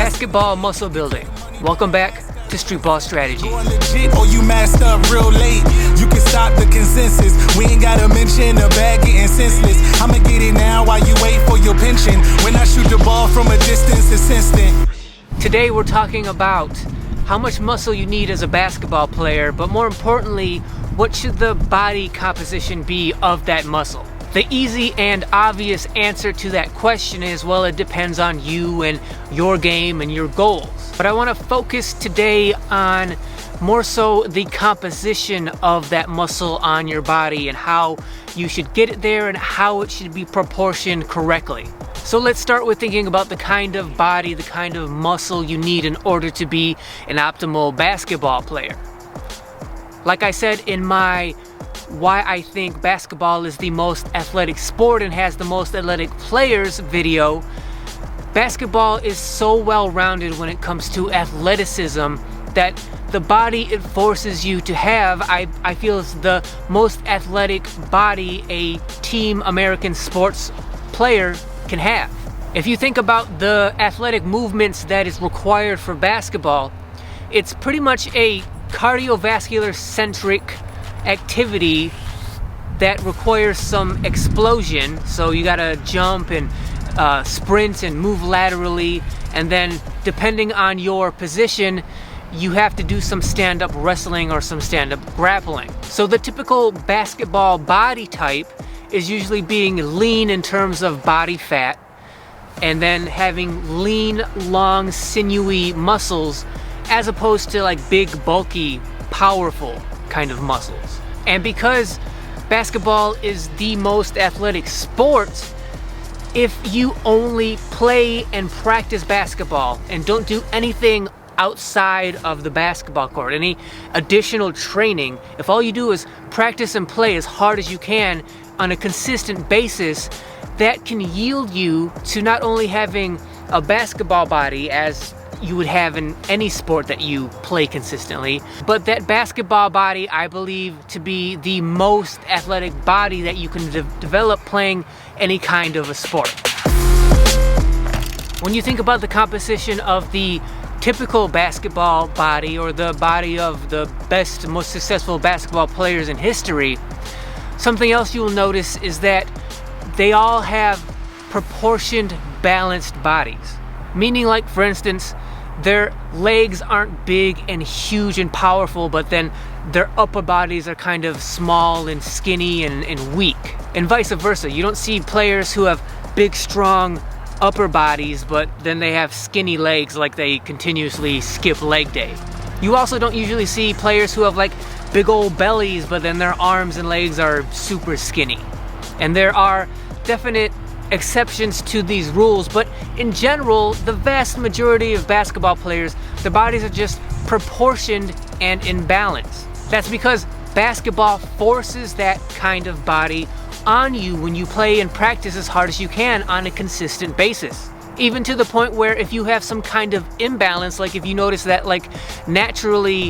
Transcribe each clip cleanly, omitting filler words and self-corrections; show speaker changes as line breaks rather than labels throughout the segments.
Basketball muscle building. Welcome back to Streetball Strategies.
Legit or you masked up real late. You can stop the consensus. We ain't gotta mention the bag getting senseless. I'ma get it now while you wait for your pension. When I shoot the ball from a distance, it's instant.
Today we're talking about how much muscle you need as a basketball player, but more importantly, what should the body composition be of that muscle? The easy and obvious answer to that question is, well, it depends on you and your game and your goals. But I want to focus today on more so the composition of that muscle on your body and how you should get it there and how it should be proportioned correctly. So let's start with thinking about the kind of body, the kind of muscle you need in order to be an optimal basketball player. Like I said in my why I think basketball is the most athletic sport and has the most athletic players video, basketball is so well-rounded when it comes to athleticism that the body it forces you to have, I feel is the most athletic body a team American sports player can have. If you think about the athletic movements that is required for basketball, it's pretty much a cardiovascular-centric activity that requires some explosion. So you gotta jump and sprint and move laterally, and then depending on your position you have to do some stand-up wrestling or some stand-up grappling. So the typical basketball body type is usually being lean in terms of body fat, and then having lean, long, sinewy muscles as opposed to like big, bulky, powerful kind of muscles. And because basketball is the most athletic sport, if you only play and practice basketball and don't do anything outside of the basketball court, any additional training, if all you do is practice and play as hard as you can on a consistent basis, that can yield you to not only having a basketball body as you would have in any sport that you play consistently, but that basketball body I believe to be the most athletic body that you can develop playing any kind of a sport. When you think about the composition of the typical basketball body, or the body of the best, most successful basketball players in history, something else you will notice is that they all have proportioned, balanced bodies. Meaning, like, for instance, their legs aren't big and huge and powerful, but then their upper bodies are kind of small and skinny and weak. And vice versa. You don't see players who have big, strong upper bodies, but then they have skinny legs like they continuously skip leg day. You also don't usually see players who have like big old bellies, but then their arms and legs are super skinny. And there are definite exceptions to these rules, but in general, the vast majority of basketball players, their bodies are just proportioned and in balance. That's because basketball forces that kind of body on you when you play and practice as hard as you can on a consistent basis. Even to the point where if you have some kind of imbalance, like if you notice that like naturally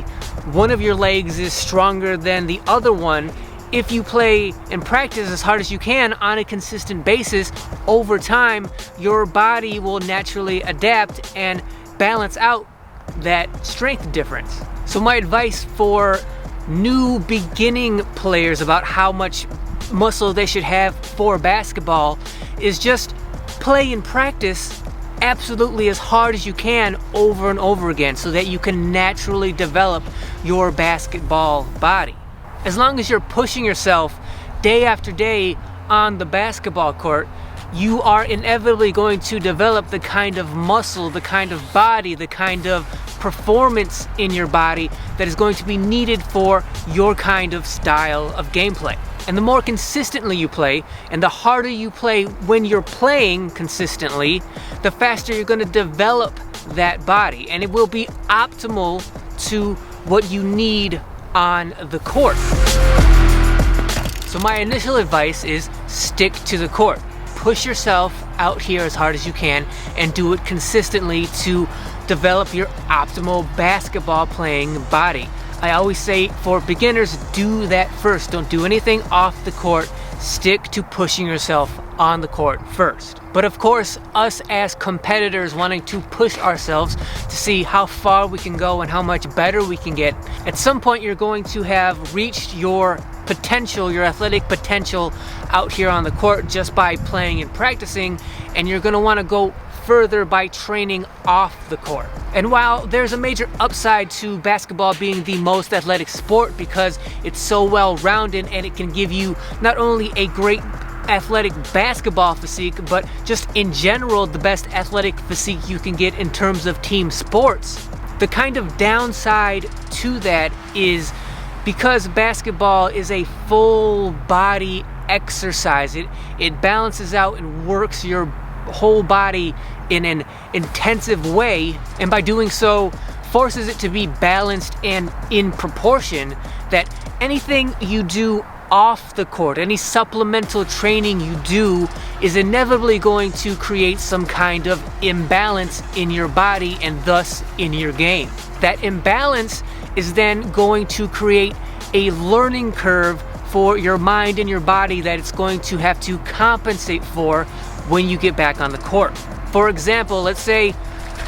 one of your legs is stronger than the other one, if you play and practice as hard as you can on a consistent basis, over time, your body will naturally adapt and balance out that strength difference. So my advice for new beginning players about how much muscle they should have for basketball is just play and practice absolutely as hard as you can over and over again so that you can naturally develop your basketball body. As long as you're pushing yourself day after day on the basketball court, you are inevitably going to develop the kind of muscle, the kind of body, the kind of performance in your body that is going to be needed for your kind of style of gameplay. And the more consistently you play, and the harder you play when you're playing consistently, the faster you're going to develop that body, and it will be optimal to what you need on the court. So my initial advice is stick to the court. Push yourself out here as hard as you can and do it consistently to develop your optimal basketball playing body. I always say for beginners, do that first. Don't do anything off the court. Stick to pushing yourself on the court first. But of course, us as competitors wanting to push ourselves to see how far we can go and how much better we can get, at some point you're going to have reached your potential, your athletic potential out here on the court just by playing and practicing, and you're going to want to go further by training off the court. And while there's a major upside to basketball being the most athletic sport because it's so well-rounded and it can give you not only a great athletic basketball physique, but just in general the best athletic physique you can get in terms of team sports, the kind of downside to that is because basketball is a full body exercise, it balances out and works your whole body in an intensive way, and by doing so forces it to be balanced and in proportion, that anything you do off the court, any supplemental training you do, is inevitably going to create some kind of imbalance in your body and thus in your game. That imbalance is then going to create a learning curve for your mind and your body that it's going to have to compensate for when you get back on the court. For example, let's say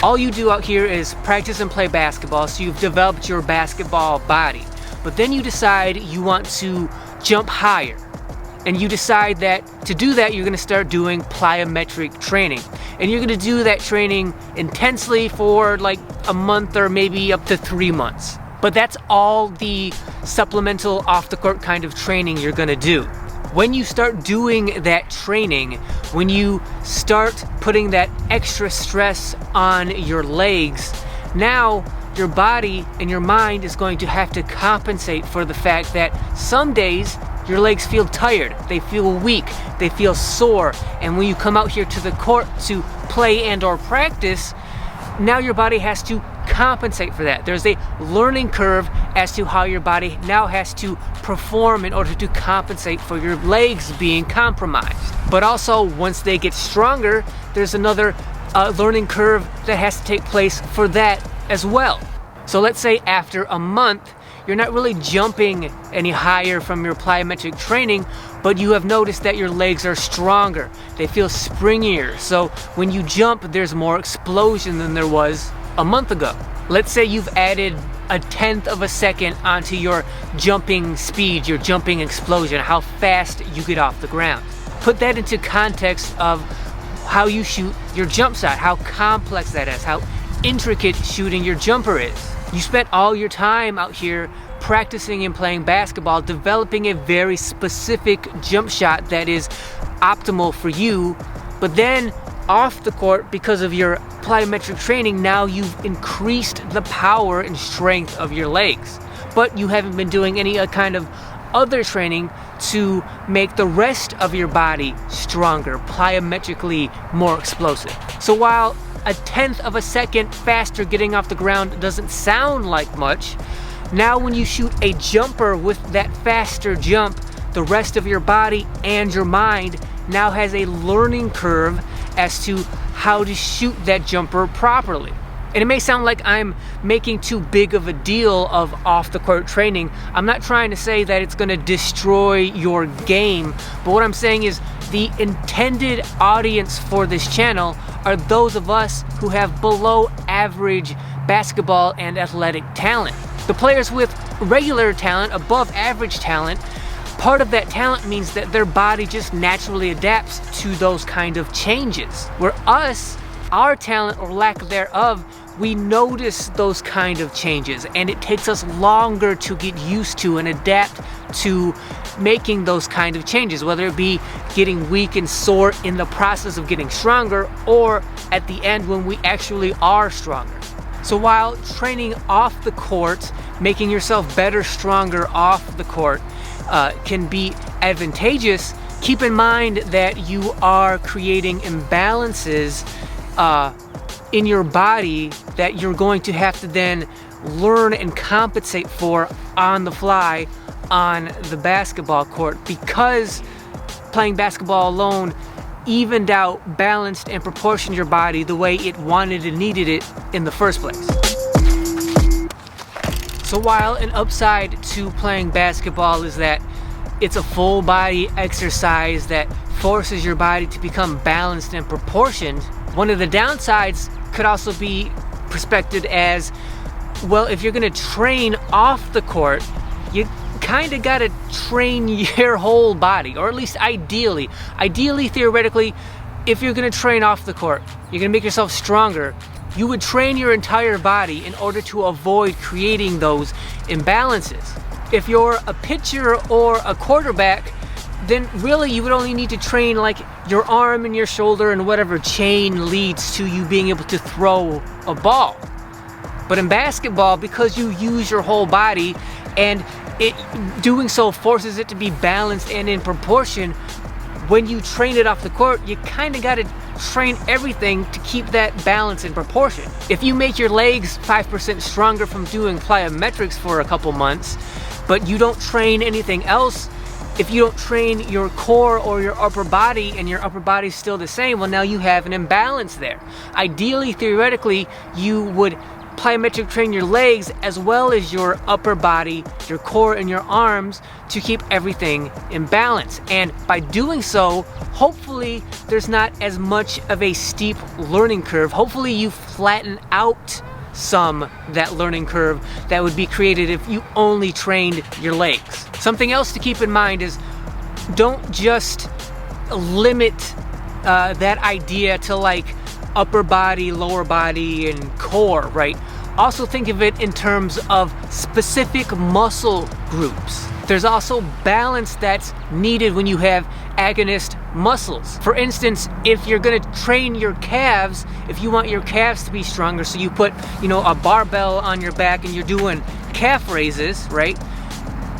all you do out here is practice and play basketball, so you've developed your basketball body, but then you decide you want to jump higher, and you decide that to do that you're going to start doing plyometric training, and you're going to do that training intensely for like a month or maybe up to 3 months. But that's all the supplemental off the court kind of training you're going to do. When you start doing that training, when you start putting that extra stress on your legs, now your body and your mind is going to have to compensate for the fact that some days your legs feel tired, they feel weak, they feel sore, and when you come out here to the court to play and or practice, now your body has to compensate for that. There's a learning curve as to how your body now has to perform in order to compensate for your legs being compromised. But also, once they get stronger, there's another learning curve that has to take place for that as well. So let's say after a month, you're not really jumping any higher from your plyometric training, but you have noticed that your legs are stronger. They feel springier. So when you jump, there's more explosion than there was a month ago. Let's say you've added 1/10 of a second onto your jumping speed, your jumping explosion, how fast you get off the ground. Put that into context of how you shoot your jump shot, how complex that is, how intricate shooting your jumper is. You spent all your time out here practicing and playing basketball, developing a very specific jump shot that is optimal for you, but then off the court, because of your plyometric training, now you've increased the power and strength of your legs, but you haven't been doing any kind of other training to make the rest of your body stronger, plyometrically more explosive. So while 1/10 of a second faster getting off the ground doesn't sound like much, now when you shoot a jumper with that faster jump, the rest of your body and your mind now has a learning curve as to how to shoot that jumper properly. And it may sound like I'm making too big of a deal of off-the-court training. I'm not trying to say that it's going to destroy your game, but what I'm saying is the intended audience for this channel are those of us who have below average basketball and athletic talent. The players with regular talent, above average talent, part of that talent means that their body just naturally adapts to those kind of changes. Where us, our talent or lack thereof, we notice those kind of changes, and it takes us longer to get used to and adapt to making those kind of changes, whether it be getting weak and sore in the process of getting stronger, or at the end when we actually are stronger. So while training off the court, making yourself better, stronger off the court can be advantageous, keep in mind that you are creating imbalances in your body that you're going to have to then learn and compensate for on the fly on the basketball court, because playing basketball alone evened out, balanced, and proportioned your body the way it wanted and needed it in the first place. So while an upside to playing basketball is that it's a full body exercise that forces your body to become balanced and proportioned. One of the downsides could also be perspected as, well, if you're gonna train off the court, you kind of gotta train your whole body, or at least ideally, theoretically, if you're gonna train off the court, you're gonna make yourself stronger, you would train your entire body in order to avoid creating those imbalances. If you're a pitcher or a quarterback, then really you would only need to train like your arm and your shoulder and whatever chain leads to you being able to throw a ball. But in basketball, because you use your whole body and doing so forces it to be balanced and in proportion, when you train it off the court, you kind of got to train everything to keep that balance in proportion. If you make your legs 5% stronger from doing plyometrics for a couple months, but you don't train anything else, if you don't train your core or your upper body and your upper body's still the same, well, now you have an imbalance there. Ideally, theoretically, you would plyometric train your legs as well as your upper body, your core, and your arms to keep everything in balance. And by doing so, hopefully there's not as much of a steep learning curve. Hopefully you flatten out that learning curve that would be created if you only trained your legs. Something else to keep in mind is don't just limit that idea to like upper body, lower body, and core, right? Also think of it in terms of specific muscle groups. There's also balance that's needed when you have agonist muscles. For instance, if you're gonna train your calves, if you want your calves to be stronger, so you put, a barbell on your back and you're doing calf raises, right?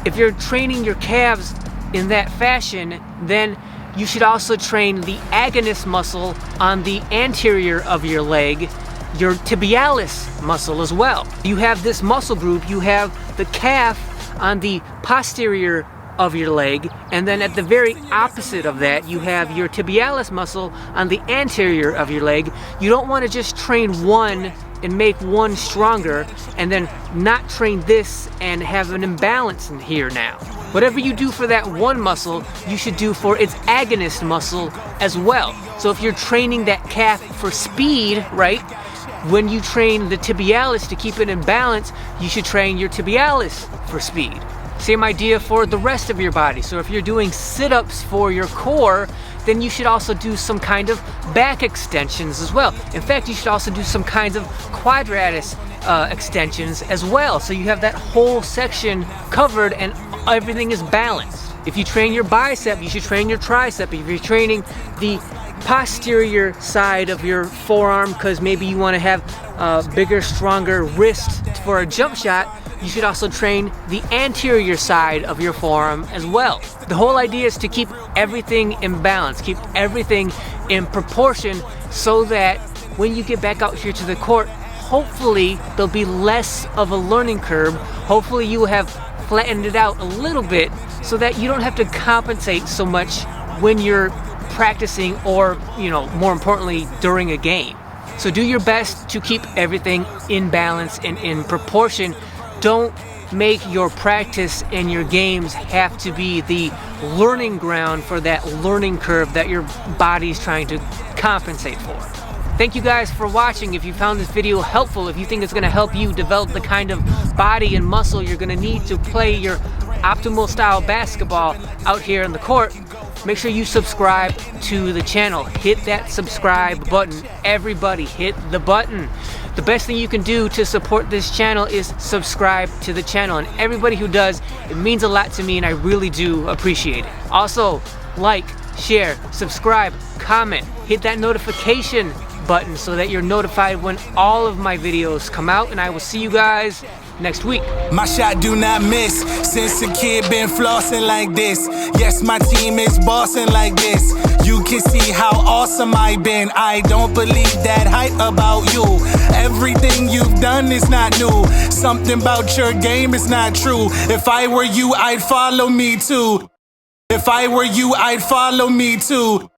If you're training your calves in that fashion, then you should also train the agonist muscle on the anterior of your leg, your tibialis muscle as well. You have this muscle group, you have the calf on the posterior of your leg, and then at the very opposite of that, you have your tibialis muscle on the anterior of your leg. You don't want to just train one and make one stronger and then not train this and have an imbalance in here now. Whatever you do for that one muscle, you should do for its agonist muscle as well. So if you're training that calf for speed, right, when you train the tibialis to keep it in balance, you should train your tibialis for speed. Same idea for the rest of your body. So if you're doing sit-ups for your core, then you should also do some kind of back extensions as well. In fact, you should also do some kinds of quadratus extensions as well. So you have that whole section covered and everything is balanced. If you train your bicep, you should train your tricep. If you're training the posterior side of your forearm because maybe you want to have a bigger, stronger wrist for a jump shot, you should also train the anterior side of your forearm as well. The whole idea is to keep everything in balance, keep everything in proportion so that when you get back out here to the court, hopefully there'll be less of a learning curve. Hopefully you will have flattened it out a little bit so that you don't have to compensate so much when you're practicing or, more importantly, during a game. So do your best to keep everything in balance and in proportion. Don't make your practice and your games have to be the learning ground for that learning curve that your body's trying to compensate for. Thank you guys for watching. If you found this video helpful, if you think it's going to help you develop the kind of body and muscle you're going to need to play your optimal style basketball out here in the court, make sure you subscribe to the channel. Hit that subscribe button. Everybody hit the button. The best thing you can do to support this channel is subscribe to the channel, and everybody who does, it means a lot to me and I really do appreciate it. Also, like, share, subscribe, comment, hit that notification button so that you're notified when all of my videos come out, and I will see you guys next week.
My shot do not miss. Since a kid been flossing like this. Yes, my team is bossing like this. You can see how awesome I've been. I don't believe that hype about you. Everything you've done is not new. Something about your game is not true. If I were you, I'd follow me too. If I were you, I'd follow me too.